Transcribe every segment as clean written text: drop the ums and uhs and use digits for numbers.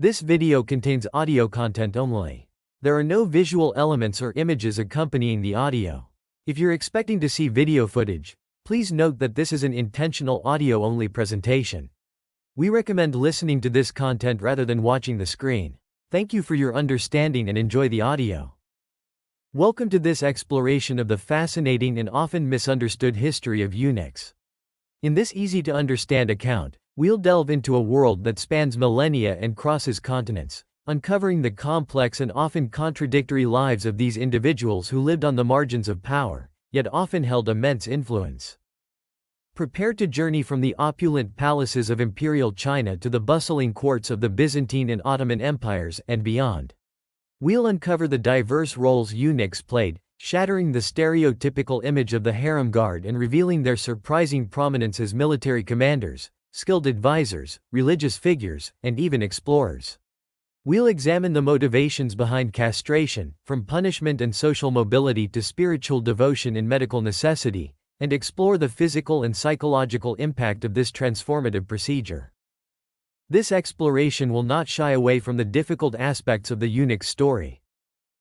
This video contains audio content only. There are no visual elements or images accompanying the audio. If you're expecting to see video footage, please note that this is an intentional audio-only presentation. We recommend listening to this content rather than watching the screen. Thank you for your understanding and enjoy the audio. Welcome to this exploration of the fascinating and often misunderstood history of eunuchs. In this easy-to-understand account, we'll delve into a world that spans millennia and crosses continents, uncovering the complex and often contradictory lives of these individuals who lived on the margins of power, yet often held immense influence. Prepare to journey from the opulent palaces of Imperial China to the bustling courts of the Byzantine and Ottoman empires and beyond. We'll uncover the diverse roles eunuchs played, shattering the stereotypical image of the harem guard and revealing their surprising prominence as military commanders, skilled advisors, religious figures, and even explorers. We'll examine the motivations behind castration, from punishment and social mobility to spiritual devotion and medical necessity, and explore the physical and psychological impact of this transformative procedure. This exploration will not shy away from the difficult aspects of the eunuch's story.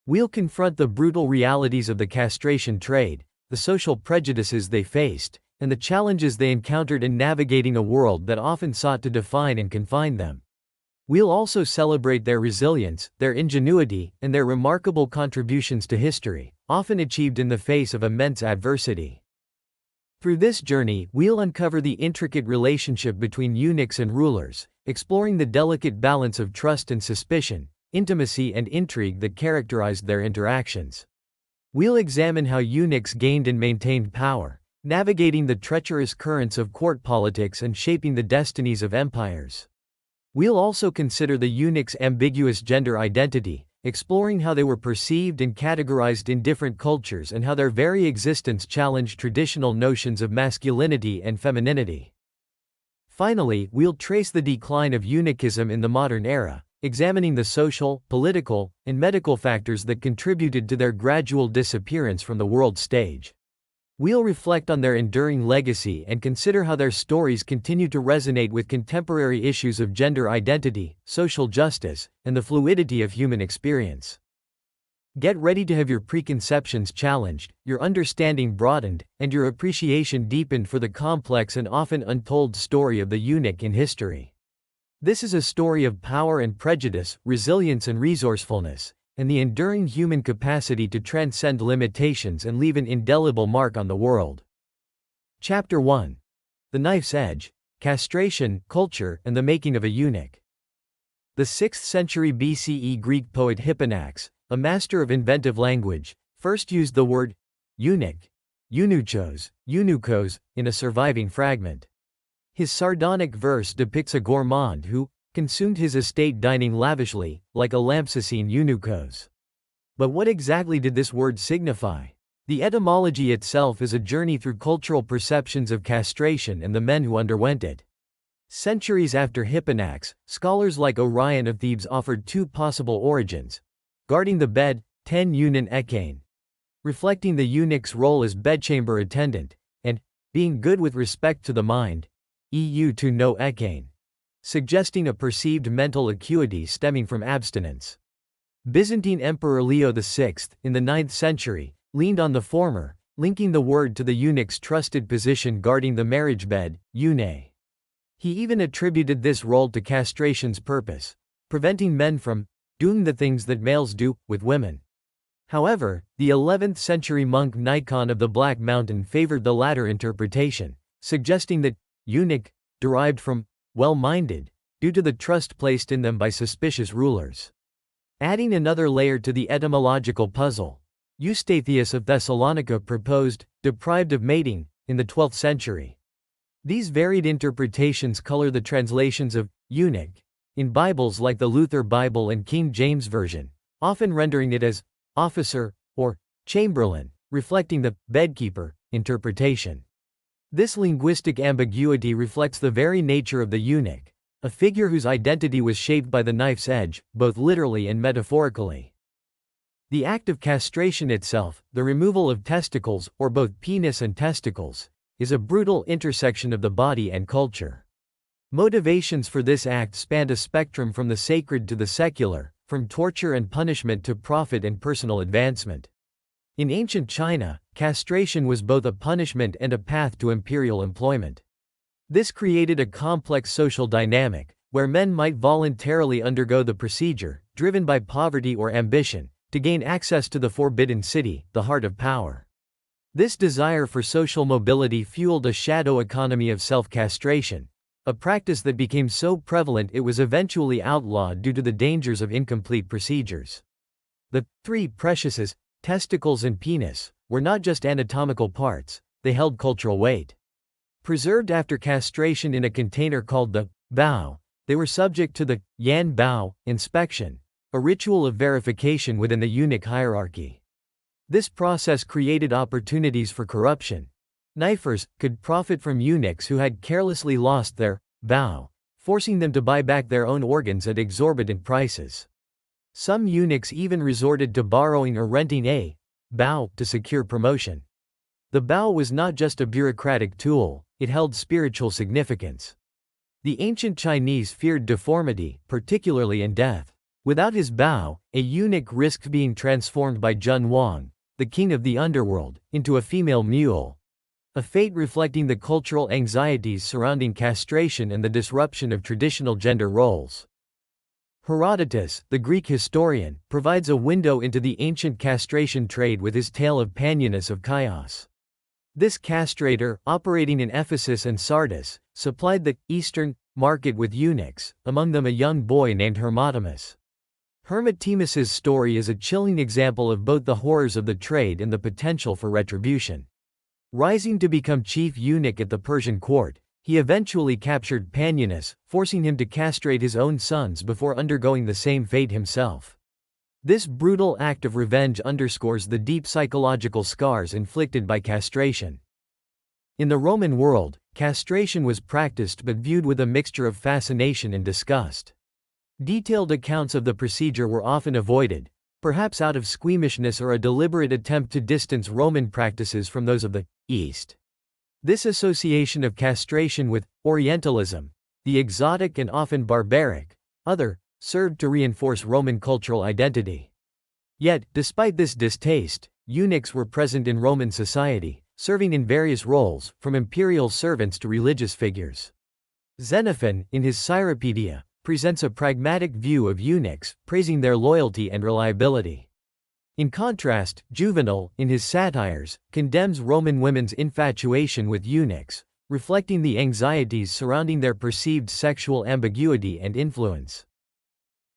We'll confront the brutal realities of the castration trade, the social prejudices they faced, and the challenges they encountered in navigating a world that often sought to define and confine them. We'll also celebrate their resilience, their ingenuity, and their remarkable contributions to history, often achieved in the face of immense adversity. Through this journey, we'll uncover the intricate relationship between eunuchs and rulers, exploring the delicate balance of trust and suspicion, intimacy and intrigue that characterized their interactions. We'll examine how eunuchs gained and maintained power, navigating the treacherous currents of court politics and shaping the destinies of empires. We'll also consider the eunuchs' ambiguous gender identity, exploring how they were perceived and categorized in different cultures and how their very existence challenged traditional notions of masculinity and femininity. Finally, we'll trace the decline of eunuchism in the modern era, examining the social, political, and medical factors that contributed to their gradual disappearance from the world stage. We'll reflect on their enduring legacy and consider how their stories continue to resonate with contemporary issues of gender identity, social justice, and the fluidity of human experience. Get ready to have your preconceptions challenged, your understanding broadened, and your appreciation deepened for the complex and often untold story of the eunuch in history. This is a story of power and prejudice, resilience and resourcefulness, and the enduring human capacity to transcend limitations and leave an indelible mark on the world. Chapter 1. The Knife's Edge, Castration, Culture, and the Making of a Eunuch. The 6th century BCE Greek poet Hipponax, a master of inventive language, first used the word eunuch, eunuchos, eunuchos, in a surviving fragment. His sardonic verse depicts a gourmand who consumed his estate dining lavishly, like a Lampsacene eunuchos. But what exactly did this word signify? The etymology itself is a journey through cultural perceptions of castration and the men who underwent it. Centuries after Hipponax, scholars like Orion of Thebes offered two possible origins: guarding the bed, ten eunon ekain, reflecting the eunuch's role as bedchamber attendant, and being good with respect to the mind, eu to no ekain, suggesting a perceived mental acuity stemming from abstinence. Byzantine Emperor Leo VI, in the 9th century, leaned on the former, linking the word to the eunuch's trusted position guarding the marriage bed, eune. He even attributed this role to castration's purpose, preventing men from doing the things that males do with women. However, the 11th century monk Nikon of the Black Mountain favored the latter interpretation, suggesting that eunuch derived from well-minded, due to the trust placed in them by suspicious rulers. Adding another layer to the etymological puzzle, Eustathius of Thessalonica proposed deprived of mating in the 12th century. These varied interpretations color the translations of eunuch in Bibles like the Luther Bible and King James Version, often rendering it as officer or chamberlain, reflecting the bedkeeper interpretation. This linguistic ambiguity reflects the very nature of the eunuch, a figure whose identity was shaped by the knife's edge, both literally and metaphorically. The act of castration itself, the removal of testicles, or both penis and testicles, is a brutal intersection of the body and culture. Motivations for this act spanned a spectrum from the sacred to the secular, from torture and punishment to profit and personal advancement. In ancient China, castration was both a punishment and a path to imperial employment. This created a complex social dynamic, where men might voluntarily undergo the procedure, driven by poverty or ambition, to gain access to the forbidden city, the heart of power. This desire for social mobility fueled a shadow economy of self-castration, a practice that became so prevalent it was eventually outlawed due to the dangers of incomplete procedures. The three prejudices, testicles and penis, were not just anatomical parts, they held cultural weight. Preserved after castration in a container called the bao, they were subject to the yan bao inspection, a ritual of verification within the eunuch hierarchy. This process created opportunities for corruption. Knifers could profit from eunuchs who had carelessly lost their bao, forcing them to buy back their own organs at exorbitant prices. Some eunuchs even resorted to borrowing or renting a bao to secure promotion. The bao was not just a bureaucratic tool, it held spiritual significance. The ancient Chinese feared deformity, particularly in death. Without his bao, a eunuch risked being transformed by Jun Wang, the king of the underworld, into a female mule. A fate reflecting the cultural anxieties surrounding castration and the disruption of traditional gender roles. Herodotus, the Greek historian, provides a window into the ancient castration trade with his tale of Panyanus of Chios. This castrator, operating in Ephesus and Sardis, supplied the eastern market with eunuchs, among them a young boy named Hermotimus. Hermotimus's story is a chilling example of both the horrors of the trade and the potential for retribution. Rising to become chief eunuch at the Persian court, he eventually captured Panyanus, forcing him to castrate his own sons before undergoing the same fate himself. This brutal act of revenge underscores the deep psychological scars inflicted by castration. In the Roman world, castration was practiced but viewed with a mixture of fascination and disgust. Detailed accounts of the procedure were often avoided, perhaps out of squeamishness or a deliberate attempt to distance Roman practices from those of the East. This association of castration with Orientalism, the exotic and often barbaric, served to reinforce Roman cultural identity. Yet, despite this distaste, eunuchs were present in Roman society, serving in various roles, from imperial servants to religious figures. Xenophon, in his Cyropaedia, presents a pragmatic view of eunuchs, praising their loyalty and reliability. In contrast, Juvenal, in his Satires, condemns Roman women's infatuation with eunuchs, reflecting the anxieties surrounding their perceived sexual ambiguity and influence.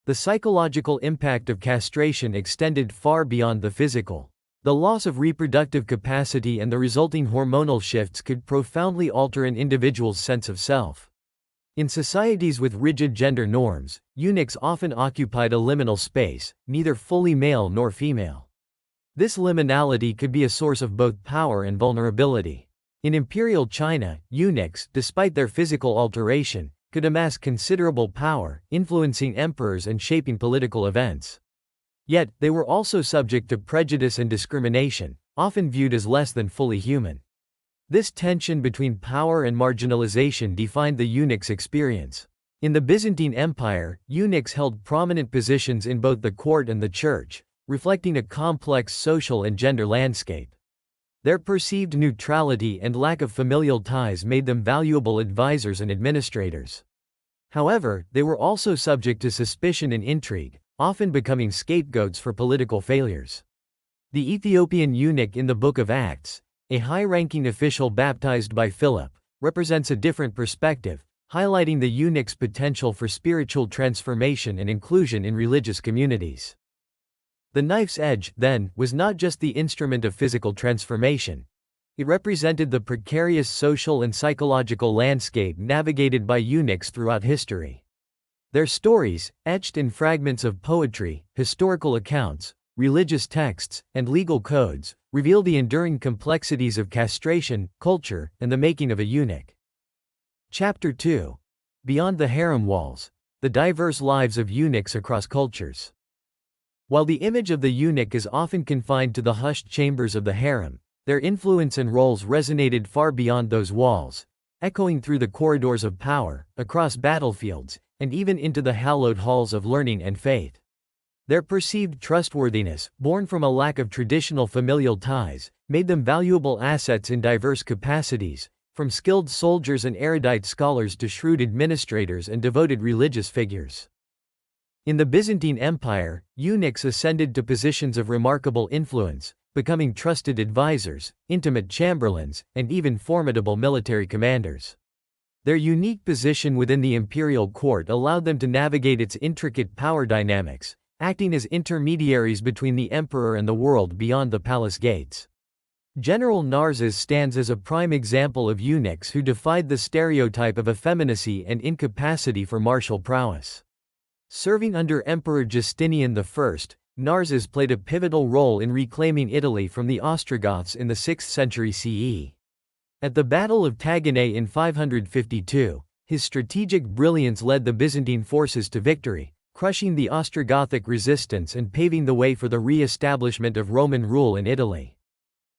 The psychological impact of castration extended far beyond the physical. The loss of reproductive capacity and the resulting hormonal shifts could profoundly alter an individual's sense of self. In societies with rigid gender norms, eunuchs often occupied a liminal space, neither fully male nor female. This liminality could be a source of both power and vulnerability. In Imperial China, eunuchs, despite their physical alteration, could amass considerable power, influencing emperors and shaping political events. Yet, they were also subject to prejudice and discrimination, often viewed as less than fully human. This tension between power and marginalization defined the eunuch's experience. In the Byzantine Empire, eunuchs held prominent positions in both the court and the church, reflecting a complex social and gender landscape. Their perceived neutrality and lack of familial ties made them valuable advisors and administrators. However, they were also subject to suspicion and intrigue, often becoming scapegoats for political failures. The Ethiopian eunuch in the Book of Acts, a high-ranking official baptized by Philip, represents a different perspective, highlighting the eunuch's potential for spiritual transformation and inclusion in religious communities. The knife's edge, then, was not just the instrument of physical transformation. It represented the precarious social and psychological landscape navigated by eunuchs throughout history. Their stories, etched in fragments of poetry, historical accounts, religious texts, and legal codes, reveal the enduring complexities of castration, culture, and the making of a eunuch. Chapter 2. Beyond the harem walls. The diverse lives of eunuchs across cultures. While the image of the eunuch is often confined to the hushed chambers of the harem, their influence and roles resonated far beyond those walls, echoing through the corridors of power, across battlefields, and even into the hallowed halls of learning and faith. Their perceived trustworthiness, born from a lack of traditional familial ties, made them valuable assets in diverse capacities, from skilled soldiers and erudite scholars to shrewd administrators and devoted religious figures. In the Byzantine Empire, eunuchs ascended to positions of remarkable influence, becoming trusted advisors, intimate chamberlains, and even formidable military commanders. Their unique position within the imperial court allowed them to navigate its intricate power dynamics, acting as intermediaries between the emperor and the world beyond the palace gates. General Narses stands as a prime example of eunuchs who defied the stereotype of effeminacy and incapacity for martial prowess. Serving under Emperor Justinian I, Narses played a pivotal role in reclaiming Italy from the Ostrogoths in the 6th century CE. At the Battle of Tagenae in 552, his strategic brilliance led the Byzantine forces to victory, crushing the Ostrogothic resistance and paving the way for the re-establishment of Roman rule in Italy.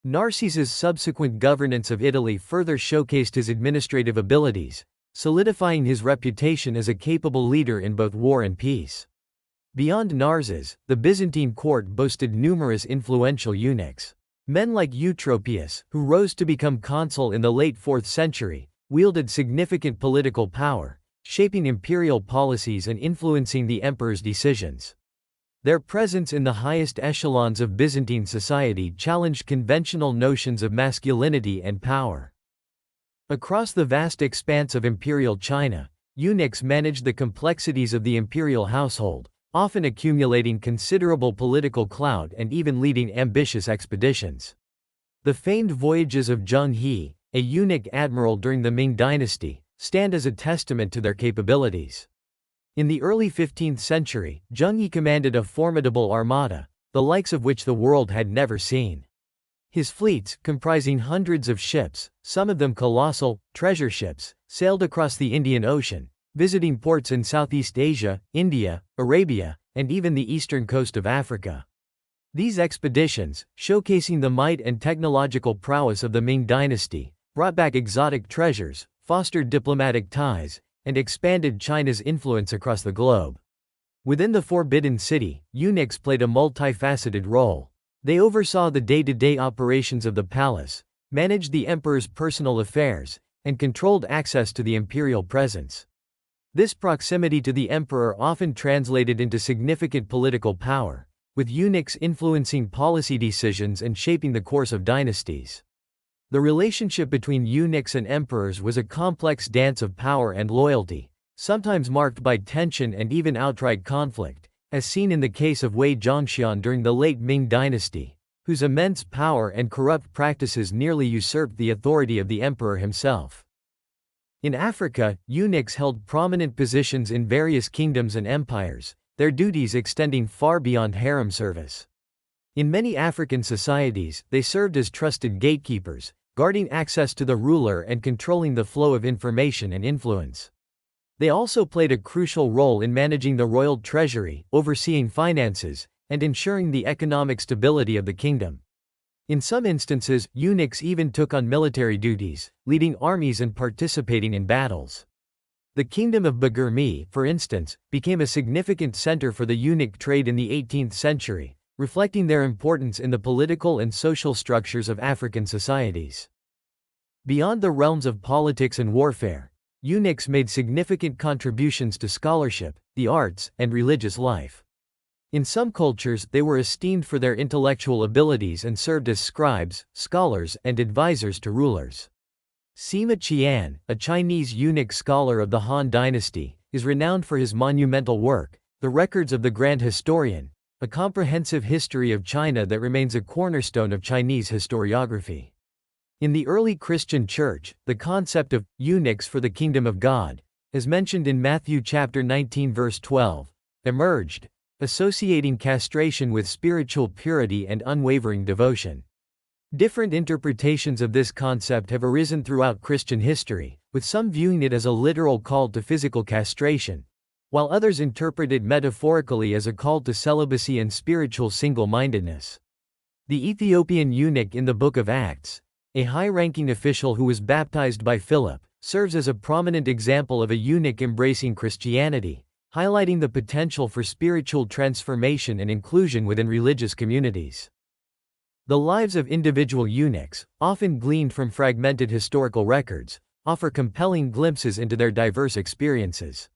Narses's subsequent governance of Italy further showcased his administrative abilities, solidifying his reputation as a capable leader in both war and peace. Beyond Narses, the Byzantine court boasted numerous influential eunuchs. Men like Eutropius, who rose to become consul in the late 4th century, wielded significant political power, shaping imperial policies and influencing the emperor's decisions. Their presence in the highest echelons of Byzantine society challenged conventional notions of masculinity and power. Across the vast expanse of Imperial China, eunuchs managed the complexities of the imperial household, often accumulating considerable political clout and even leading ambitious expeditions. The famed voyages of Zheng He, a eunuch admiral during the Ming dynasty, stand as a testament to their capabilities. In the early 15th century, Zheng He commanded a formidable armada, the likes of which the world had never seen. His fleets, comprising hundreds of ships, some of them colossal, treasure ships, sailed across the Indian Ocean, visiting ports in Southeast Asia, India, Arabia, and even the eastern coast of Africa. These expeditions, showcasing the might and technological prowess of the Ming dynasty, brought back exotic treasures, fostered diplomatic ties, and expanded China's influence across the globe. Within the Forbidden City, eunuchs played a multifaceted role. They oversaw the day-to-day operations of the palace, managed the emperor's personal affairs, and controlled access to the imperial presence. This proximity to the emperor often translated into significant political power, with eunuchs influencing policy decisions and shaping the course of dynasties. The relationship between eunuchs and emperors was a complex dance of power and loyalty, sometimes marked by tension and even outright conflict, as seen in the case of Wei Zhongxian during the late Ming dynasty, whose immense power and corrupt practices nearly usurped the authority of the emperor himself. In Africa, eunuchs held prominent positions in various kingdoms and empires, their duties extending far beyond harem service. In many African societies, they served as trusted gatekeepers, guarding access to the ruler and controlling the flow of information and influence. They also played a crucial role in managing the royal treasury, overseeing finances, and ensuring the economic stability of the kingdom. In some instances, eunuchs even took on military duties, leading armies and participating in battles. The kingdom of Bagirmi, for instance, became a significant center for the eunuch trade in the 18th century, reflecting their importance in the political and social structures of African societies. Beyond the realms of politics and warfare, eunuchs made significant contributions to scholarship, the arts, and religious life. In some cultures, they were esteemed for their intellectual abilities and served as scribes, scholars, and advisors to rulers. Sima Qian, a Chinese eunuch scholar of the Han Dynasty, is renowned for his monumental work, The Records of the Grand Historian, a comprehensive history of China that remains a cornerstone of Chinese historiography. In the early Christian Church, the concept of eunuchs for the kingdom of God, as mentioned in Matthew chapter 19 verse 12, emerged, associating castration with spiritual purity and unwavering devotion. Different interpretations of this concept have arisen throughout Christian history, with some viewing it as a literal call to physical castration, while others interpret it metaphorically as a call to celibacy and spiritual single-mindedness. The Ethiopian eunuch in the Book of Acts, a high-ranking official who was baptized by Philip, serves as a prominent example of a eunuch embracing Christianity, highlighting the potential for spiritual transformation and inclusion within religious communities. The lives of individual eunuchs, often gleaned from fragmented historical records, offer compelling glimpses into their diverse experiences.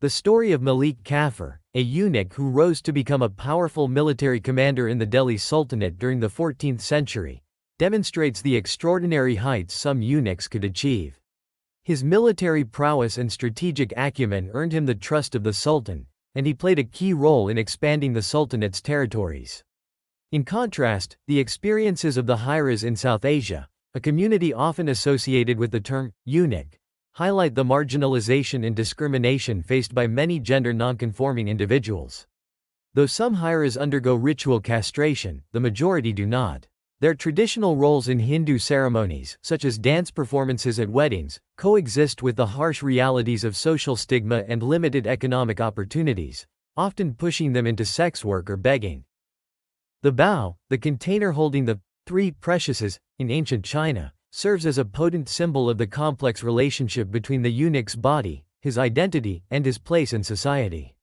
The story of Malik Kafur, a eunuch who rose to become a powerful military commander in the Delhi Sultanate during the 14th century, demonstrates the extraordinary heights some eunuchs could achieve. His military prowess and strategic acumen earned him the trust of the Sultan, and he played a key role in expanding the Sultanate's territories. In contrast, the experiences of the Hiras in South Asia, a community often associated with the term eunuch, highlight the marginalization and discrimination faced by many gender nonconforming individuals. Though some Hiras undergo ritual castration, the majority do not. Their traditional roles in Hindu ceremonies, such as dance performances at weddings, coexist with the harsh realities of social stigma and limited economic opportunities, often pushing them into sex work or begging. The bao, the container holding the three prejudices in ancient China, serves as a potent symbol of the complex relationship between the eunuch's body, his identity, and his place in society.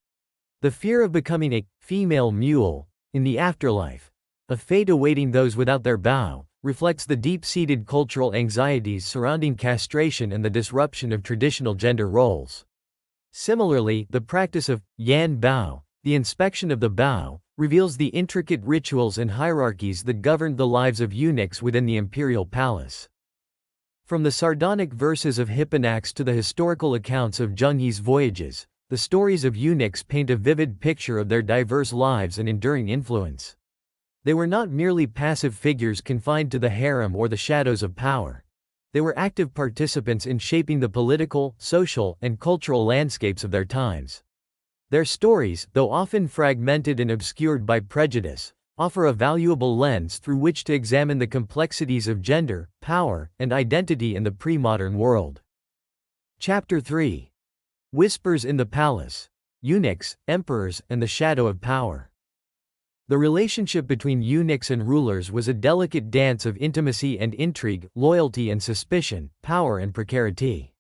The fear of becoming a female mule in the afterlife, a fate awaiting those without their bao, reflects the deep-seated cultural anxieties surrounding castration and the disruption of traditional gender roles. Similarly, the practice of yan bao, the inspection of the bao, reveals the intricate rituals and hierarchies that governed the lives of eunuchs within the imperial palace. From the sardonic verses of Hipponax to the historical accounts of Zheng voyages, the stories of eunuchs paint a vivid picture of their diverse lives and enduring influence. They were not merely passive figures confined to the harem or the shadows of power. They were active participants in shaping the political, social, and cultural landscapes of their times. Their stories, though often fragmented and obscured by prejudice, offer a valuable lens through which to examine the complexities of gender, power, and identity in the pre-modern world. Chapter 3. Whispers in the Palace: Eunuchs, Emperors, and the Shadow of Power. The relationship between eunuchs and rulers was a delicate dance of intimacy and intrigue, loyalty and suspicion, power and precarity.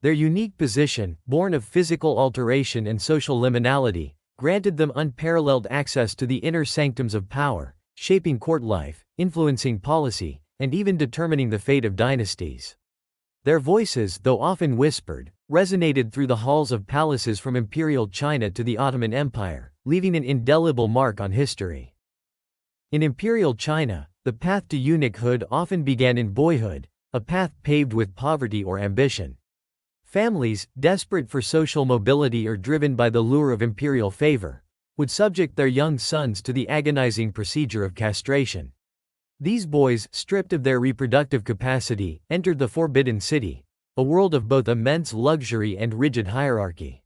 Their unique position, born of physical alteration and social liminality, granted them unparalleled access to the inner sanctums of power, shaping court life, influencing policy, and even determining the fate of dynasties. Their voices, though often whispered, resonated through the halls of palaces from Imperial China to the Ottoman Empire, leaving an indelible mark on history. In Imperial China, the path to eunuchhood often began in boyhood, a path paved with poverty or ambition. Families, desperate for social mobility or driven by the lure of imperial favor, would subject their young sons to the agonizing procedure of castration. These boys, stripped of their reproductive capacity, entered the Forbidden City, a world of both immense luxury and rigid hierarchy.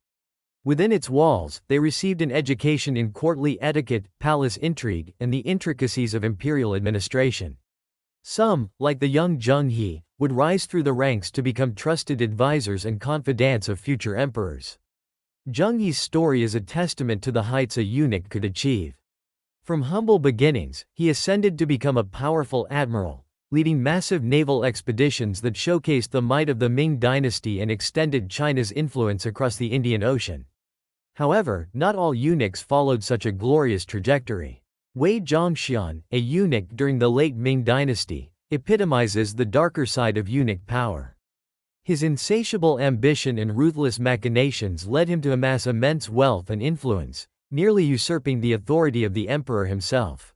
Within its walls, they received an education in courtly etiquette, palace intrigue, and the intricacies of imperial administration. Some, like the young Zheng He, would rise through the ranks to become trusted advisors and confidants of future emperors. Zheng He's story is a testament to the heights a eunuch could achieve. From humble beginnings, he ascended to become a powerful admiral, leading massive naval expeditions that showcased the might of the Ming dynasty and extended China's influence across the Indian Ocean. However, not all eunuchs followed such a glorious trajectory. Wei Zhongxian, a eunuch during the late Ming dynasty, epitomizes the darker side of eunuch power. His insatiable ambition and ruthless machinations led him to amass immense wealth and influence, nearly usurping the authority of the emperor himself.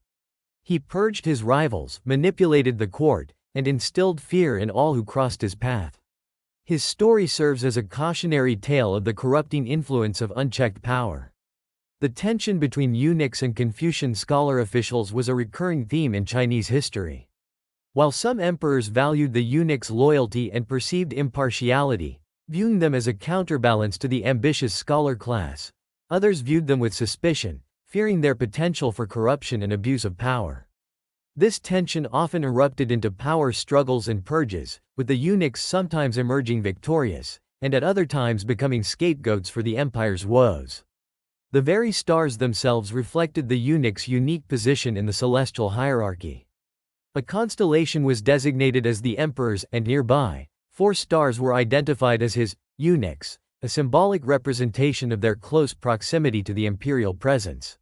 He purged his rivals, manipulated the court, and instilled fear in all who crossed his path. His story serves as a cautionary tale of the corrupting influence of unchecked power. The tension between eunuchs and Confucian scholar officials was a recurring theme in Chinese history. While some emperors valued the eunuchs' loyalty and perceived impartiality, viewing them as a counterbalance to the ambitious scholar class, others viewed them with suspicion, fearing their potential for corruption and abuse of power. This tension often erupted into power struggles and purges, with the eunuchs sometimes emerging victorious, and at other times becoming scapegoats for the empire's woes. The very stars themselves reflected the eunuch's unique position in the celestial hierarchy. A constellation was designated as the emperor's, and nearby, 4 stars were identified as his eunuchs, a symbolic representation of their close proximity to the imperial presence.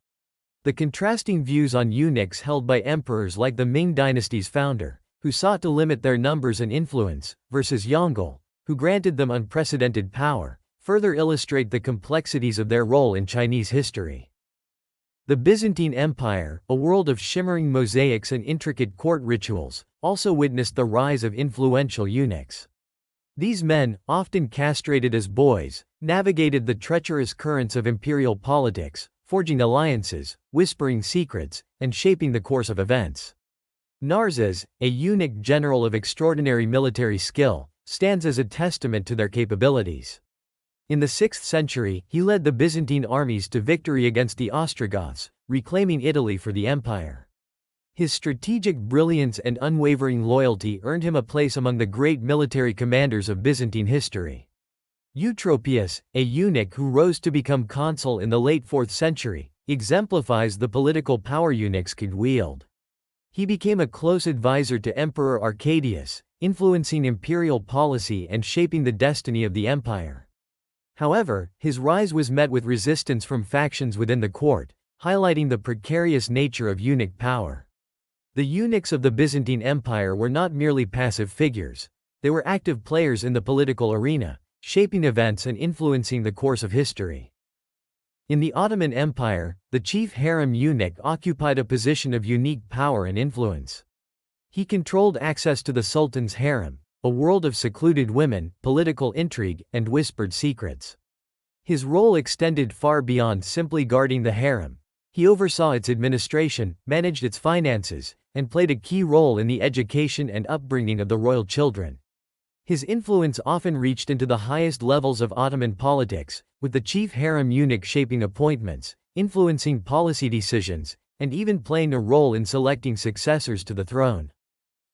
The contrasting views on eunuchs held by emperors like the Ming dynasty's founder, who sought to limit their numbers and influence, versus Yongle, who granted them unprecedented power, further illustrate the complexities of their role in Chinese history. The Byzantine Empire, a world of shimmering mosaics and intricate court rituals, also witnessed the rise of influential eunuchs. These men, often castrated as boys, navigated the treacherous currents of imperial politics, forging alliances, whispering secrets, and shaping the course of events. Narses, a eunuch general of extraordinary military skill, stands as a testament to their capabilities. In the 6th century, he led the Byzantine armies to victory against the Ostrogoths, reclaiming Italy for the empire. His strategic brilliance and unwavering loyalty earned him a place among the great military commanders of Byzantine history. Eutropius, a eunuch who rose to become consul in the late 4th century, exemplifies the political power eunuchs could wield. He became a close advisor to Emperor Arcadius, influencing imperial policy and shaping the destiny of the empire. However, his rise was met with resistance from factions within the court, highlighting the precarious nature of eunuch power. The eunuchs of the Byzantine Empire were not merely passive figures. They were active players in the political arena, shaping events and influencing the course of history. In the Ottoman Empire, the chief harem eunuch occupied a position of unique power and influence. He controlled access to the sultan's harem, a world of secluded women, political intrigue, and whispered secrets. His role extended far beyond simply guarding the harem. He oversaw its administration, managed its finances, and played a key role in the education and upbringing of the royal children. His influence often reached into the highest levels of Ottoman politics, with the chief harem eunuch shaping appointments, influencing policy decisions, and even playing a role in selecting successors to the throne.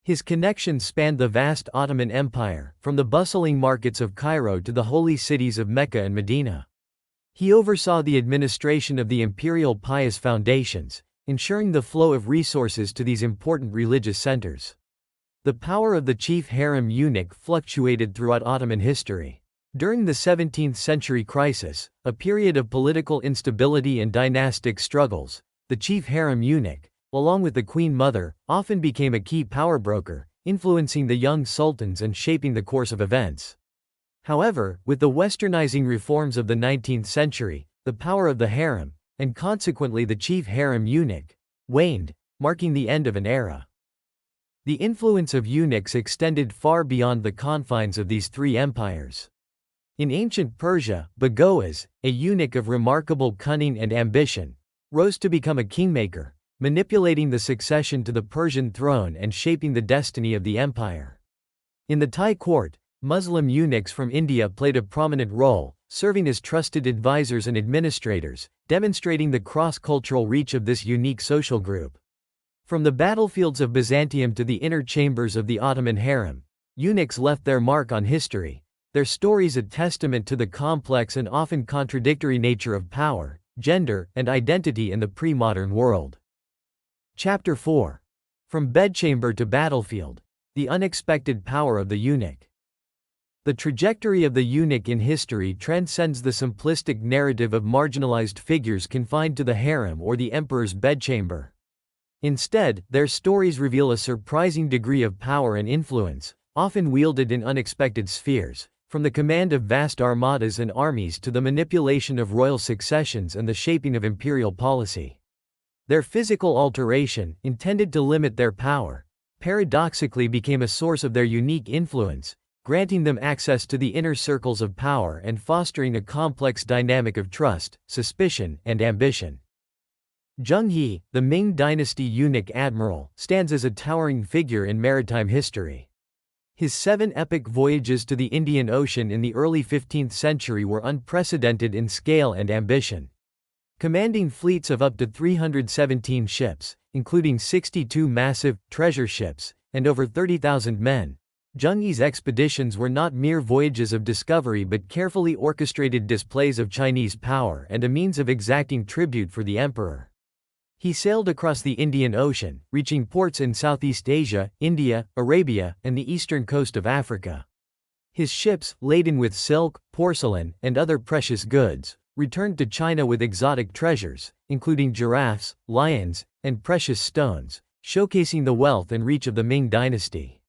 His connections spanned the vast Ottoman Empire, from the bustling markets of Cairo to the holy cities of Mecca and Medina. He oversaw the administration of the imperial pious foundations, ensuring the flow of resources to these important religious centers. The power of the chief harem eunuch fluctuated throughout Ottoman history. During the 17th century crisis, a period of political instability and dynastic struggles, the chief harem eunuch, along with the queen mother, often became a key power broker, influencing the young sultans and shaping the course of events. However, with the westernizing reforms of the 19th century, the power of the harem, and consequently the chief harem eunuch, waned, marking the end of an era. The influence of eunuchs extended far beyond the confines of these three empires. In ancient Persia, Bagoas, a eunuch of remarkable cunning and ambition, rose to become a kingmaker, manipulating the succession to the Persian throne and shaping the destiny of the empire. In the Thai court, Muslim eunuchs from India played a prominent role, serving as trusted advisors and administrators, demonstrating the cross-cultural reach of this unique social group. From the battlefields of Byzantium to the inner chambers of the Ottoman harem, eunuchs left their mark on history, their stories a testament to the complex and often contradictory nature of power, gender, and identity in the pre-modern world. Chapter 4. From Bedchamber to Battlefield: The Unexpected Power of the Eunuch. The trajectory of the eunuch in history transcends the simplistic narrative of marginalized figures confined to the harem or the emperor's bedchamber. Instead, their stories reveal a surprising degree of power and influence, often wielded in unexpected spheres, from the command of vast armadas and armies to the manipulation of royal successions and the shaping of imperial policy. Their physical alteration, intended to limit their power, paradoxically became a source of their unique influence, granting them access to the inner circles of power and fostering a complex dynamic of trust, suspicion, and ambition. Zheng He, the Ming dynasty eunuch admiral, stands as a towering figure in maritime history. His 7 epic voyages to the Indian Ocean in the early 15th century were unprecedented in scale and ambition. Commanding fleets of up to 317 ships, including 62 massive treasure ships, and over 30,000 men, Zheng He's expeditions were not mere voyages of discovery but carefully orchestrated displays of Chinese power and a means of exacting tribute for the emperor. He sailed across the Indian Ocean, reaching ports in Southeast Asia, India, Arabia, and the eastern coast of Africa. His ships, laden with silk, porcelain, and other precious goods, returned to China with exotic treasures, including giraffes, lions, and precious stones, showcasing the wealth and reach of the Ming dynasty.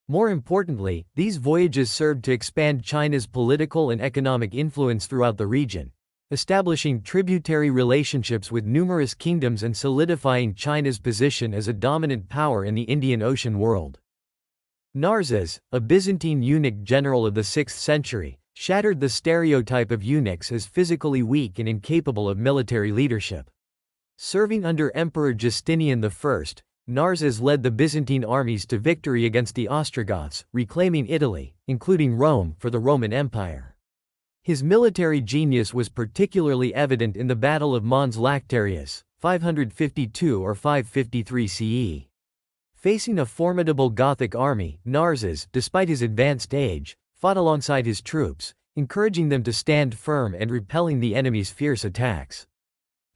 More importantly, these voyages served to expand China's political and economic influence throughout the region, establishing tributary relationships with numerous kingdoms and solidifying China's position as a dominant power in the Indian Ocean world. Narses, a Byzantine eunuch general of the 6th century, shattered the stereotype of eunuchs as physically weak and incapable of military leadership. Serving under Emperor Justinian I, Narses led the Byzantine armies to victory against the Ostrogoths, reclaiming Italy, including Rome, for the Roman Empire. His military genius was particularly evident in the Battle of Mons Lactarius, 552 or 553 CE. Facing a formidable Gothic army, Narses, despite his advanced age, fought alongside his troops, encouraging them to stand firm and repelling the enemy's fierce attacks.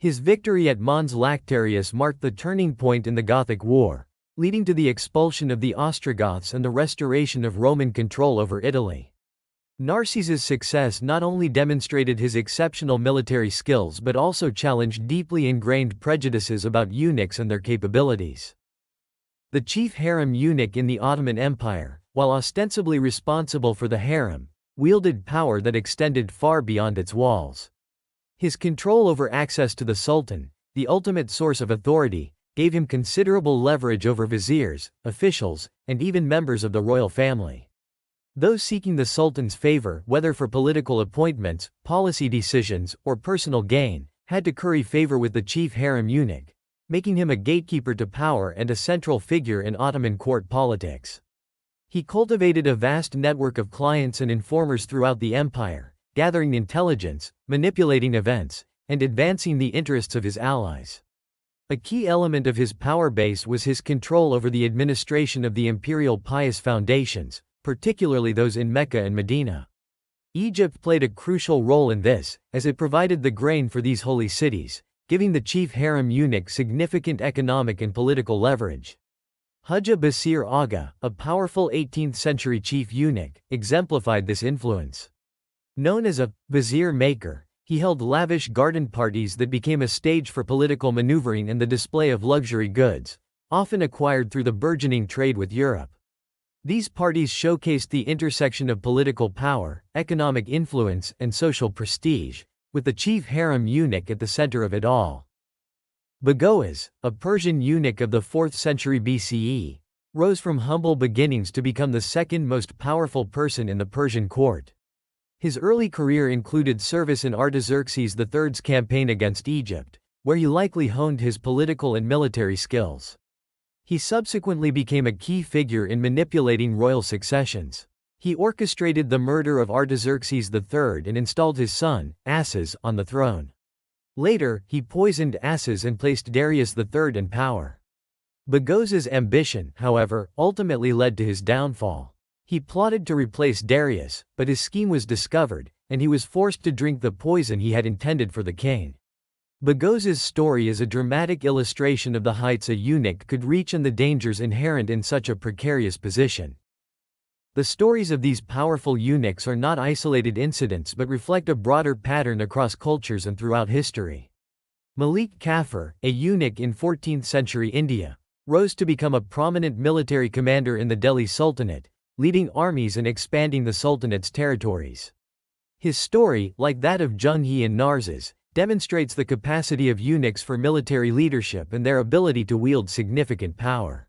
His victory at Mons Lactarius marked the turning point in the Gothic War, leading to the expulsion of the Ostrogoths and the restoration of Roman control over Italy. Narses's success not only demonstrated his exceptional military skills but also challenged deeply ingrained prejudices about eunuchs and their capabilities. The chief harem eunuch in the Ottoman Empire, while ostensibly responsible for the harem, wielded power that extended far beyond its walls. His control over access to the Sultan, the ultimate source of authority, gave him considerable leverage over viziers, officials, and even members of the royal family. Those seeking the Sultan's favor, whether for political appointments, policy decisions, or personal gain, had to curry favor with the chief harem eunuch, making him a gatekeeper to power and a central figure in Ottoman court politics. He cultivated a vast network of clients and informers throughout the empire, gathering intelligence, manipulating events, and advancing the interests of his allies. A key element of his power base was his control over the administration of the imperial pious foundations, particularly those in Mecca and Medina. Egypt played a crucial role in this, as it provided the grain for these holy cities, giving the chief harem eunuch significant economic and political leverage. Hujja Basir Aga, a powerful 18th-century chief eunuch, exemplified this influence. Known as a vizier maker, he held lavish garden parties that became a stage for political maneuvering and the display of luxury goods, often acquired through the burgeoning trade with Europe. These parties showcased the intersection of political power, economic influence, and social prestige, with the chief harem eunuch at the center of it all. Baghoaz, a Persian eunuch of the 4th century BCE, rose from humble beginnings to become the second most powerful person in the Persian court. His early career included service in Artaxerxes III's campaign against Egypt, where he likely honed his political and military skills. He subsequently became a key figure in manipulating royal successions. He orchestrated the murder of Artaxerxes III and installed his son, Asses, on the throne. Later, he poisoned Asses and placed Darius III in power. Baghoaz's ambition, however, ultimately led to his downfall. He plotted to replace Darius, but his scheme was discovered, and he was forced to drink the poison he had intended for the king. Baghoaz's story is a dramatic illustration of the heights a eunuch could reach and the dangers inherent in such a precarious position. The stories of these powerful eunuchs are not isolated incidents but reflect a broader pattern across cultures and throughout history. Malik Kafur, a eunuch in 14th-century India, rose to become a prominent military commander in the Delhi Sultanate, leading armies and expanding the Sultanate's territories. His story, like that of Zheng and Narses, demonstrates the capacity of eunuchs for military leadership and their ability to wield significant power.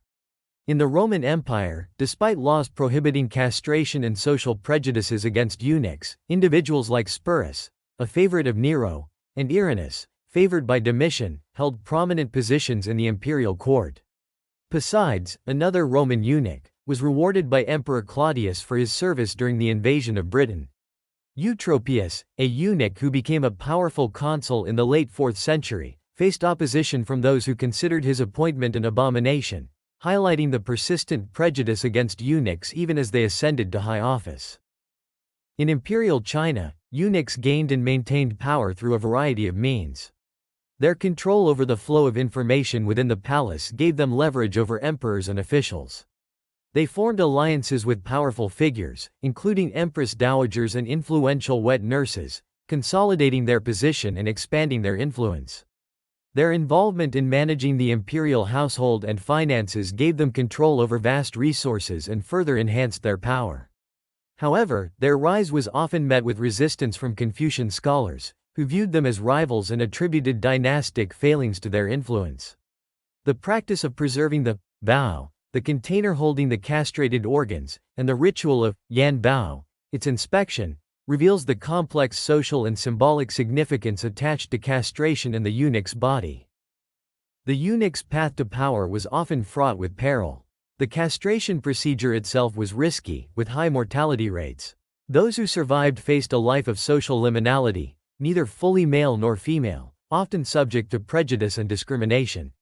In the Roman Empire, despite laws prohibiting castration and social prejudices against eunuchs, individuals like Spurus, a favorite of Nero, and Irenaeus, favored by Domitian, held prominent positions in the imperial court. Posides, another Roman eunuch, was rewarded by Emperor Claudius for his service during the invasion of Britain. Eutropius, a eunuch who became a powerful consul in the late 4th century, faced opposition from those who considered his appointment an abomination, highlighting the persistent prejudice against eunuchs even as they ascended to high office. In Imperial China, eunuchs gained and maintained power through a variety of means. Their control over the flow of information within the palace gave them leverage over emperors and officials. They formed alliances with powerful figures, including empress dowagers and influential wet nurses, consolidating their position and expanding their influence. Their involvement in managing the imperial household and finances gave them control over vast resources and further enhanced their power. However, their rise was often met with resistance from Confucian scholars, who viewed them as rivals and attributed dynastic failings to their influence. The practice of preserving the bao, the container holding the castrated organs, and the ritual of yan bao, its inspection, reveals the complex social and symbolic significance attached to castration in the eunuch's body. The eunuch's path to power was often fraught with peril. The castration procedure itself was risky, with high mortality rates. Those who survived faced a life of social liminality, neither fully male nor female, often subject to prejudice and discrimination.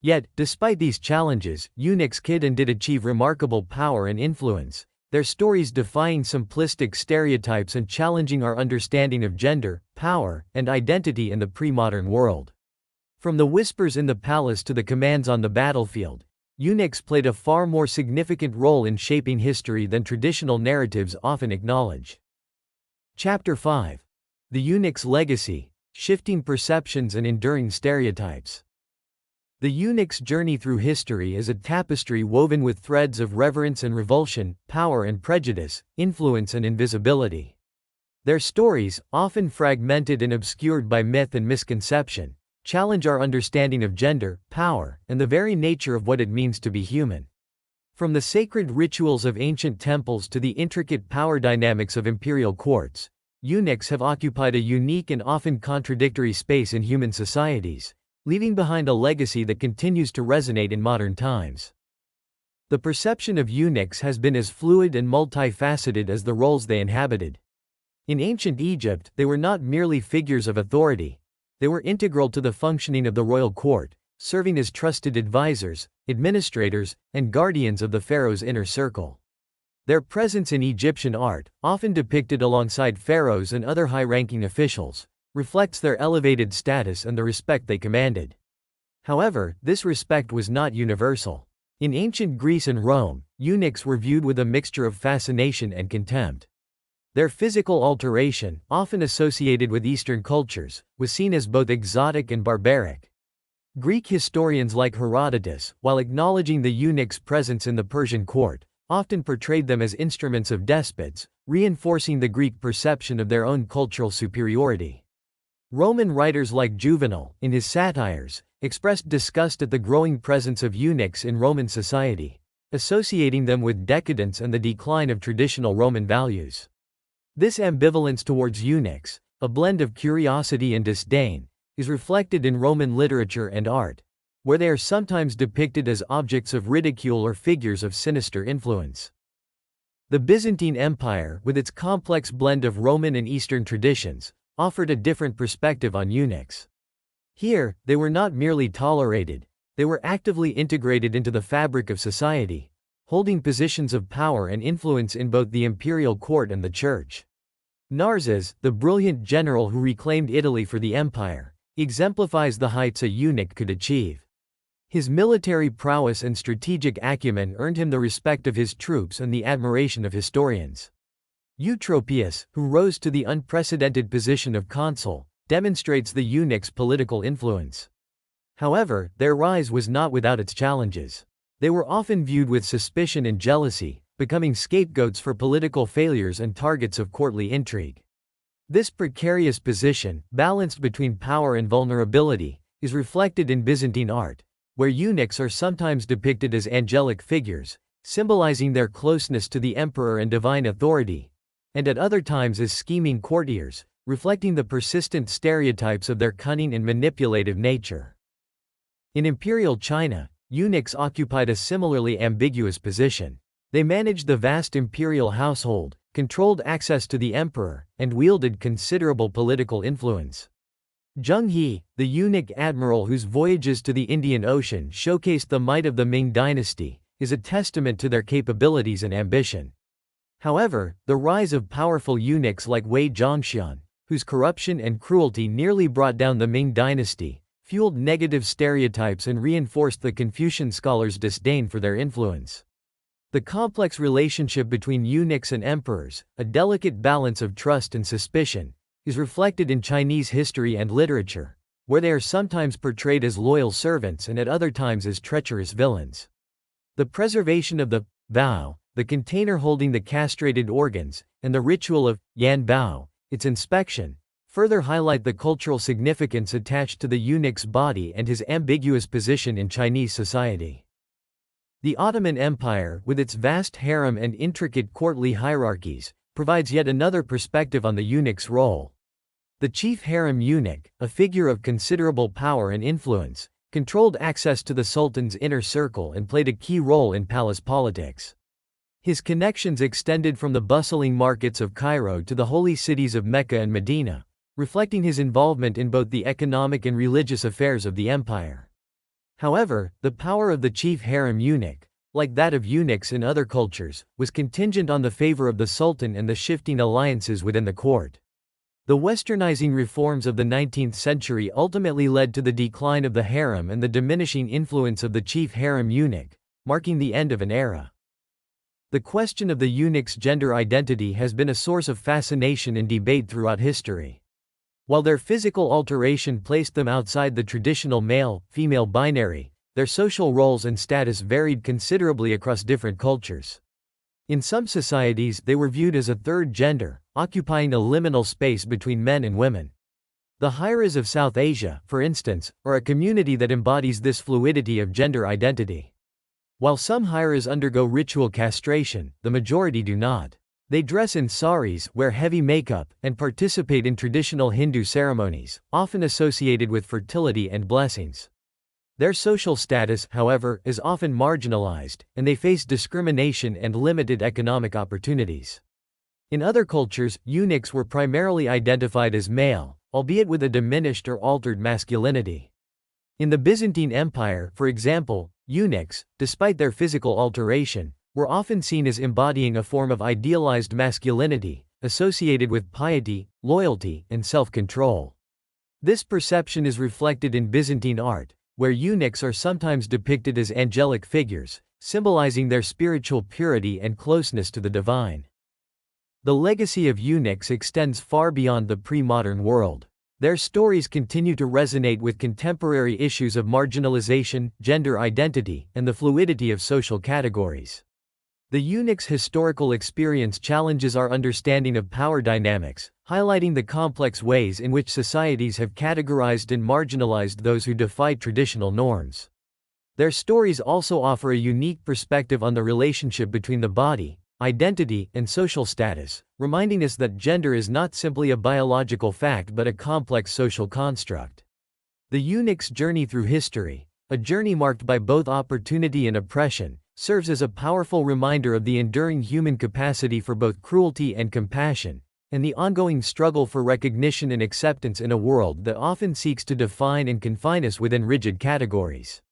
Yet, despite these challenges, eunuchs could and did achieve remarkable power and influence, their stories defying simplistic stereotypes and challenging our understanding of gender, power, and identity in the pre-modern world. From the whispers in the palace to the commands on the battlefield, eunuchs played a far more significant role in shaping history than traditional narratives often acknowledge. Chapter 5. The Eunuch's Legacy, Shifting Perceptions and Enduring Stereotypes. The eunuch's journey through history is a tapestry woven with threads of reverence and revulsion, power and prejudice, influence and invisibility. Their stories, often fragmented and obscured by myth and misconception, challenge our understanding of gender, power, and the very nature of what it means to be human. From the sacred rituals of ancient temples to the intricate power dynamics of imperial courts, eunuchs have occupied a unique and often contradictory space in human societies, leaving behind a legacy that continues to resonate in modern times. The perception of eunuchs has been as fluid and multifaceted as the roles they inhabited. In ancient Egypt, they were not merely figures of authority, they were integral to the functioning of the royal court, serving as trusted advisors, administrators, and guardians of the pharaoh's inner circle. Their presence in Egyptian art, often depicted alongside pharaohs and other high-ranking officials, reflects their elevated status and the respect they commanded. However, this respect was not universal. In ancient Greece and Rome, eunuchs were viewed with a mixture of fascination and contempt. Their physical alteration, often associated with Eastern cultures, was seen as both exotic and barbaric. Greek historians like Herodotus, while acknowledging the eunuchs' presence in the Persian court, often portrayed them as instruments of despots, reinforcing the Greek perception of their own cultural superiority. Roman writers like Juvenal, in his satires, expressed disgust at the growing presence of eunuchs in Roman society, associating them with decadence and the decline of traditional Roman values. This ambivalence towards eunuchs, a blend of curiosity and disdain, is reflected in Roman literature and art, where they are sometimes depicted as objects of ridicule or figures of sinister influence. The Byzantine Empire, with its complex blend of Roman and Eastern traditions, offered a different perspective on eunuchs. Here, they were not merely tolerated, they were actively integrated into the fabric of society, holding positions of power and influence in both the imperial court and the church. Narses, the brilliant general who reclaimed Italy for the empire, exemplifies the heights a eunuch could achieve. His military prowess and strategic acumen earned him the respect of his troops and the admiration of historians. Eutropius, who rose to the unprecedented position of consul, demonstrates the eunuchs' political influence. However, their rise was not without its challenges. They were often viewed with suspicion and jealousy, becoming scapegoats for political failures and targets of courtly intrigue. This precarious position, balanced between power and vulnerability, is reflected in Byzantine art, where eunuchs are sometimes depicted as angelic figures, symbolizing their closeness to the emperor and divine authority, and at other times as scheming courtiers, reflecting the persistent stereotypes of their cunning and manipulative nature. In Imperial China, eunuchs occupied a similarly ambiguous position. They managed the vast imperial household, controlled access to the emperor, and wielded considerable political influence. Zheng He, the eunuch admiral whose voyages to the Indian Ocean showcased the might of the Ming dynasty, is a testament to their capabilities and ambition. However, the rise of powerful eunuchs like Wei Zhongxian, whose corruption and cruelty nearly brought down the Ming dynasty, fueled negative stereotypes and reinforced the Confucian scholars' disdain for their influence. The complex relationship between eunuchs and emperors, a delicate balance of trust and suspicion, is reflected in Chinese history and literature, where they are sometimes portrayed as loyal servants and at other times as treacherous villains. The preservation of the bao, the container holding the castrated organs, and the ritual of yan bao, its inspection, further highlight the cultural significance attached to the eunuch's body and his ambiguous position in Chinese society. The Ottoman Empire, with its vast harem and intricate courtly hierarchies, provides yet another perspective on the eunuch's role. The chief harem eunuch, a figure of considerable power and influence, controlled access to the sultan's inner circle and played a key role in palace politics. His connections extended from the bustling markets of Cairo to the holy cities of Mecca and Medina, reflecting his involvement in both the economic and religious affairs of the empire. However, the power of the chief harem eunuch, like that of eunuchs in other cultures, was contingent on the favor of the sultan and the shifting alliances within the court. The westernizing reforms of the 19th century ultimately led to the decline of the harem and the diminishing influence of the chief harem eunuch, marking the end of an era. The question of the eunuch's gender identity has been a source of fascination and debate throughout history. While their physical alteration placed them outside the traditional male-female binary, their social roles and status varied considerably across different cultures. In some societies, they were viewed as a third gender, occupying a liminal space between men and women. The Hairas of South Asia, for instance, are a community that embodies this fluidity of gender identity. While some Hairas undergo ritual castration, the majority do not. They dress in saris, wear heavy makeup, and participate in traditional Hindu ceremonies, often associated with fertility and blessings. Their social status, however, is often marginalized, and they face discrimination and limited economic opportunities. In other cultures, eunuchs were primarily identified as male, albeit with a diminished or altered masculinity. In the Byzantine Empire, for example, eunuchs, despite their physical alteration, were often seen as embodying a form of idealized masculinity, associated with piety, loyalty, and self-control. This perception is reflected in Byzantine art, where eunuchs are sometimes depicted as angelic figures, symbolizing their spiritual purity and closeness to the divine. The legacy of eunuchs extends far beyond the pre-modern world. Their stories continue to resonate with contemporary issues of marginalization, gender identity, and the fluidity of social categories. The eunuch's historical experience challenges our understanding of power dynamics, highlighting the complex ways in which societies have categorized and marginalized those who defied traditional norms. Their stories also offer a unique perspective on the relationship between the body, identity, and social status, reminding us that gender is not simply a biological fact but a complex social construct. The eunuch's journey through history, a journey marked by both opportunity and oppression, serves as a powerful reminder of the enduring human capacity for both cruelty and compassion, and the ongoing struggle for recognition and acceptance in a world that often seeks to define and confine us within rigid categories.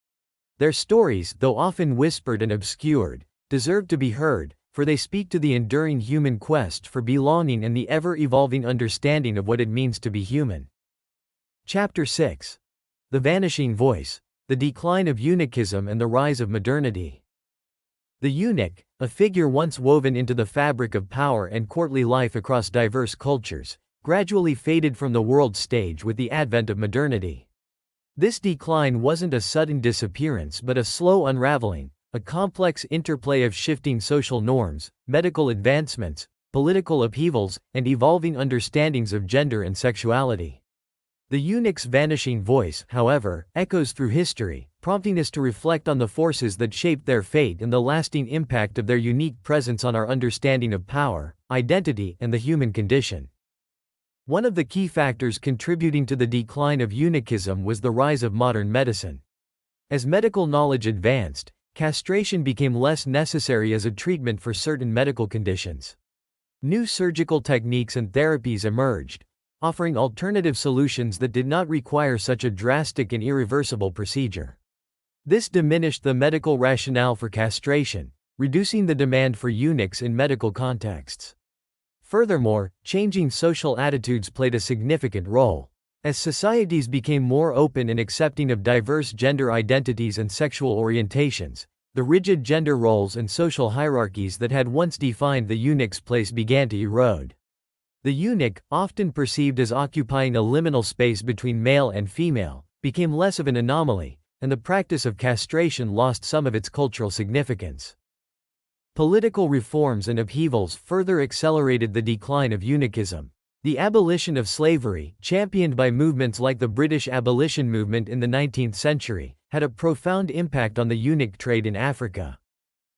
Their stories, though often whispered and obscured, deserve to be heard, for they speak to the enduring human quest for belonging and the ever-evolving understanding of what it means to be human. Chapter 6. The Vanishing Voice, the Decline of Eunuchism and the Rise of Modernity. The eunuch, a figure once woven into the fabric of power and courtly life across diverse cultures, gradually faded from the world stage with the advent of modernity. This decline wasn't a sudden disappearance but a slow unraveling, a complex interplay of shifting social norms, medical advancements, political upheavals, and evolving understandings of gender and sexuality. The eunuch's vanishing voice, however, echoes through history, prompting us to reflect on the forces that shaped their fate and the lasting impact of their unique presence on our understanding of power, identity, and the human condition. One of the key factors contributing to the decline of eunuchism was the rise of modern medicine. As medical knowledge advanced, castration became less necessary as a treatment for certain medical conditions. New surgical techniques and therapies emerged, offering alternative solutions that did not require such a drastic and irreversible procedure. This diminished the medical rationale for castration, reducing the demand for eunuchs in medical contexts. Furthermore, changing social attitudes played a significant role. As societies became more open and accepting of diverse gender identities and sexual orientations, the rigid gender roles and social hierarchies that had once defined the eunuch's place began to erode. The eunuch, often perceived as occupying a liminal space between male and female, became less of an anomaly, and the practice of castration lost some of its cultural significance. Political reforms and upheavals further accelerated the decline of eunuchism. The abolition of slavery, championed by movements like the British abolition movement in the 19th century, had a profound impact on the eunuch trade in Africa.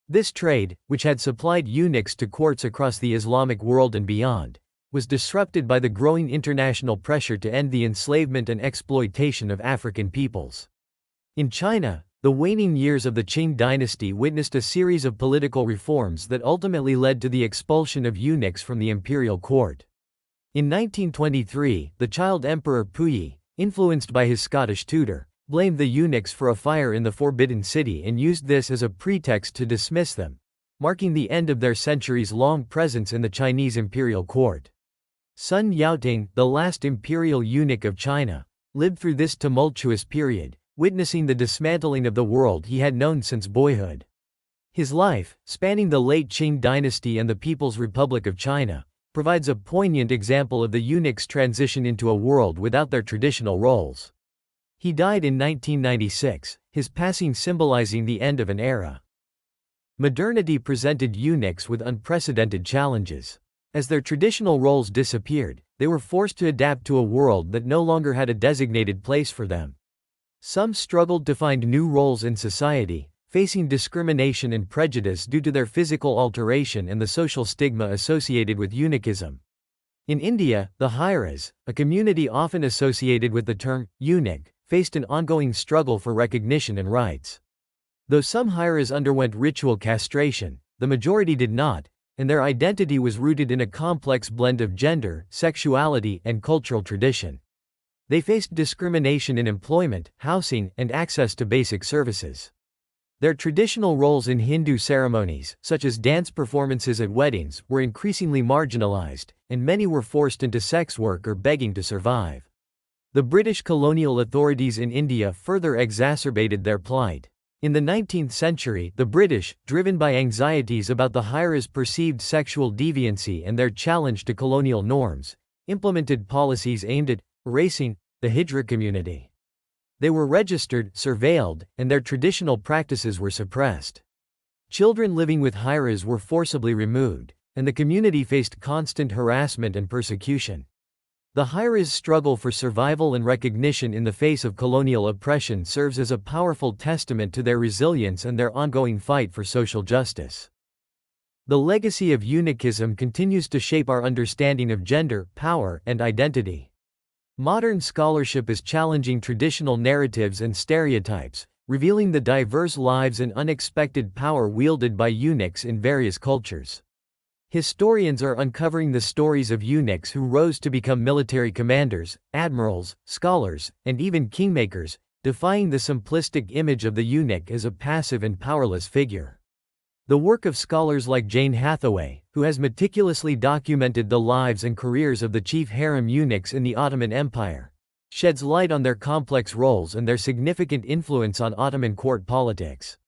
This trade, which had supplied eunuchs to courts across the Islamic world and beyond, was disrupted by the growing international pressure to end the enslavement and exploitation of African peoples. In China, the waning years of the Qing dynasty witnessed a series of political reforms that ultimately led to the expulsion of eunuchs from the imperial court. In 1923, the child emperor Puyi, influenced by his Scottish tutor, blamed the eunuchs for a fire in the Forbidden City and used this as a pretext to dismiss them, marking the end of their centuries-long presence in the Chinese imperial court. Sun Yaoting, the last imperial eunuch of China, lived through this tumultuous period, witnessing the dismantling of the world he had known since boyhood. His life, spanning the late Qing dynasty and the People's Republic of China, provides a poignant example of the eunuchs' transition into a world without their traditional roles. He died in 1996, his passing symbolizing the end of an era. Modernity presented eunuchs with unprecedented challenges. As their traditional roles disappeared, they were forced to adapt to a world that no longer had a designated place for them. Some struggled to find new roles in society, facing discrimination and prejudice due to their physical alteration and the social stigma associated with eunuchism. In India, the Hairas, a community often associated with the term eunuch, faced an ongoing struggle for recognition and rights. Though some Hairas underwent ritual castration, the majority did not, and their identity was rooted in a complex blend of gender, sexuality, and cultural tradition. They faced discrimination in employment, housing, and access to basic services. Their traditional roles in Hindu ceremonies, such as dance performances at weddings, were increasingly marginalized, and many were forced into sex work or begging to survive. The British colonial authorities in India further exacerbated their plight. In the 19th century, the British, driven by anxieties about the Hairas' perceived sexual deviancy and their challenge to colonial norms, implemented policies aimed at erasing the Hijra community. They were registered, surveilled, and their traditional practices were suppressed. Children living with Hairas were forcibly removed, and the community faced constant harassment and persecution. The Hairas' struggle for survival and recognition in the face of colonial oppression serves as a powerful testament to their resilience and their ongoing fight for social justice. The legacy of eunuchism continues to shape our understanding of gender, power, and identity. Modern scholarship is challenging traditional narratives and stereotypes, revealing the diverse lives and unexpected power wielded by eunuchs in various cultures. Historians are uncovering the stories of eunuchs who rose to become military commanders, admirals, scholars, and even kingmakers, defying the simplistic image of the eunuch as a passive and powerless figure. The work of scholars like Jane Hathaway, who has meticulously documented the lives and careers of the chief harem eunuchs in the Ottoman Empire, sheds light on their complex roles and their significant influence on Ottoman court politics.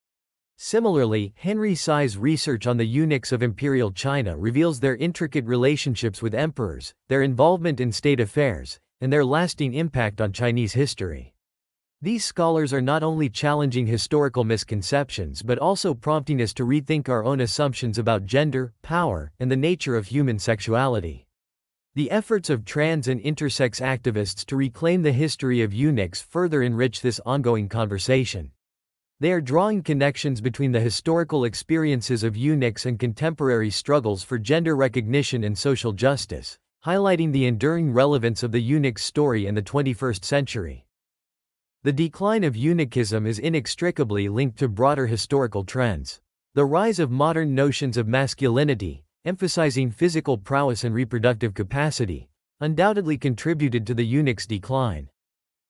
Similarly, Henry Tsai's research on the eunuchs of Imperial China reveals their intricate relationships with emperors, their involvement in state affairs, and their lasting impact on Chinese history. These scholars are not only challenging historical misconceptions but also prompting us to rethink our own assumptions about gender, power, and the nature of human sexuality. The efforts of trans and intersex activists to reclaim the history of eunuchs further enrich this ongoing conversation. They are drawing connections between the historical experiences of eunuchs and contemporary struggles for gender recognition and social justice, highlighting the enduring relevance of the eunuch's story in the 21st century. The decline of eunuchism is inextricably linked to broader historical trends. The rise of modern notions of masculinity, emphasizing physical prowess and reproductive capacity, undoubtedly contributed to the eunuch's decline.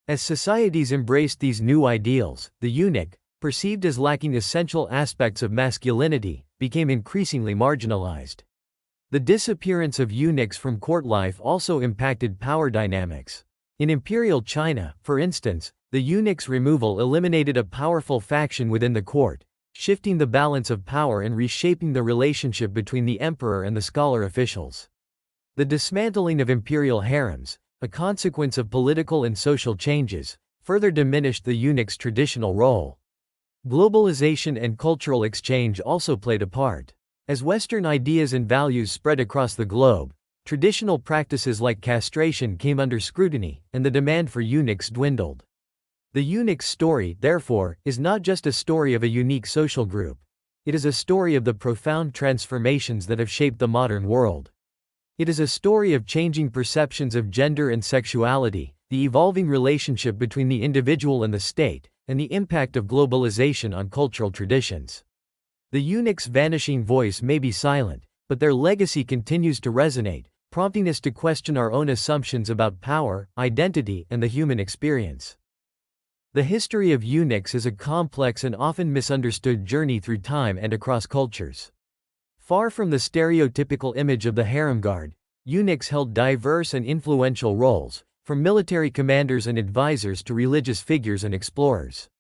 As societies embraced these new ideals, the eunuch, perceived as lacking essential aspects of masculinity, became increasingly marginalized. The disappearance of eunuchs from court life also impacted power dynamics. In Imperial China, for instance, the eunuch's removal eliminated a powerful faction within the court, shifting the balance of power and reshaping the relationship between the emperor and the scholar officials. The dismantling of imperial harems, a consequence of political and social changes, further diminished the eunuch's traditional role. Globalization and cultural exchange also played a part. As Western ideas and values spread across the globe, traditional practices like castration came under scrutiny, and the demand for eunuchs dwindled. The eunuch's story, therefore, is not just a story of a unique social group. It is a story of the profound transformations that have shaped the modern world. It is a story of changing perceptions of gender and sexuality, the evolving relationship between the individual and the state, and the impact of globalization on cultural traditions. The eunuch's vanishing voice may be silent, but their legacy continues to resonate, prompting us to question our own assumptions about power, identity, and the human experience. The history of eunuchs is a complex and often misunderstood journey through time and across cultures. Far from the stereotypical image of the harem guard, eunuchs held diverse and influential roles, from military commanders and advisors to religious figures and explorers.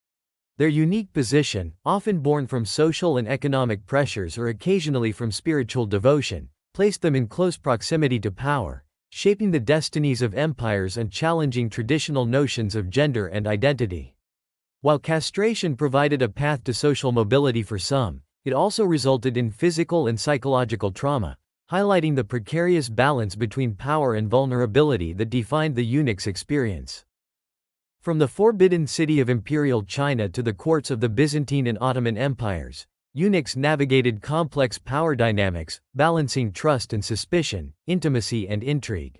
Their unique position, often born from social and economic pressures or occasionally from spiritual devotion, placed them in close proximity to power, shaping the destinies of empires and challenging traditional notions of gender and identity. While castration provided a path to social mobility for some, it also resulted in physical and psychological trauma, highlighting the precarious balance between power and vulnerability that defined the eunuch's experience. From the forbidden city of Imperial China to the courts of the Byzantine and Ottoman empires, eunuchs navigated complex power dynamics, balancing trust and suspicion, intimacy and intrigue.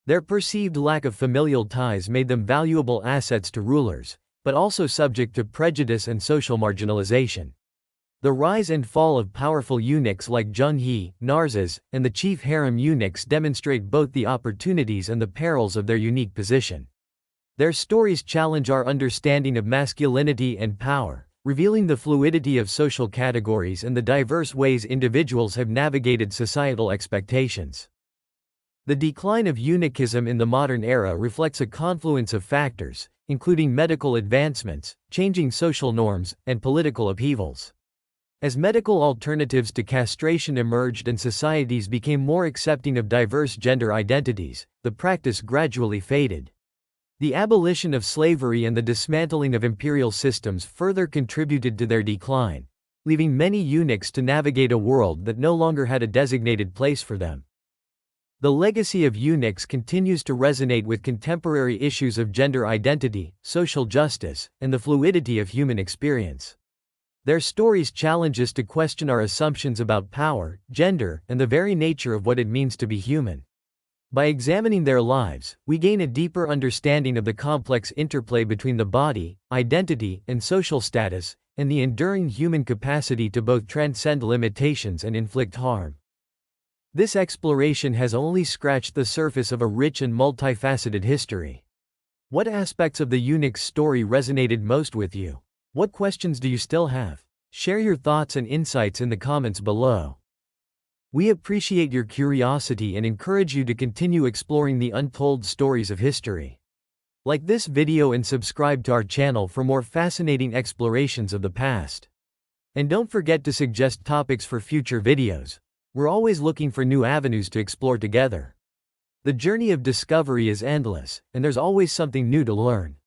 Their perceived lack of familial ties made them valuable assets to rulers, but also subject to prejudice and social marginalization. The rise and fall of powerful eunuchs like Zheng Narsas, and the chief harem eunuchs demonstrate both the opportunities and the perils of their unique position. Their stories challenge our understanding of masculinity and power, revealing the fluidity of social categories and the diverse ways individuals have navigated societal expectations. The decline of eunuchism in the modern era reflects a confluence of factors, including medical advancements, changing social norms, and political upheavals. As medical alternatives to castration emerged and societies became more accepting of diverse gender identities, the practice gradually faded. The abolition of slavery and the dismantling of imperial systems further contributed to their decline, leaving many eunuchs to navigate a world that no longer had a designated place for them. The legacy of eunuchs continues to resonate with contemporary issues of gender identity, social justice, and the fluidity of human experience. Their stories challenge us to question our assumptions about power, gender, and the very nature of what it means to be human. By examining their lives, we gain a deeper understanding of the complex interplay between the body, identity, and social status, and the enduring human capacity to both transcend limitations and inflict harm. This exploration has only scratched the surface of a rich and multifaceted history. What aspects of the eunuch's story resonated most with you? What questions do you still have? Share your thoughts and insights in the comments below. We appreciate your curiosity and encourage you to continue exploring the untold stories of history. Like this video and subscribe to our channel for more fascinating explorations of the past. And don't forget to suggest topics for future videos. We're always looking for new avenues to explore together. The journey of discovery is endless, and there's always something new to learn.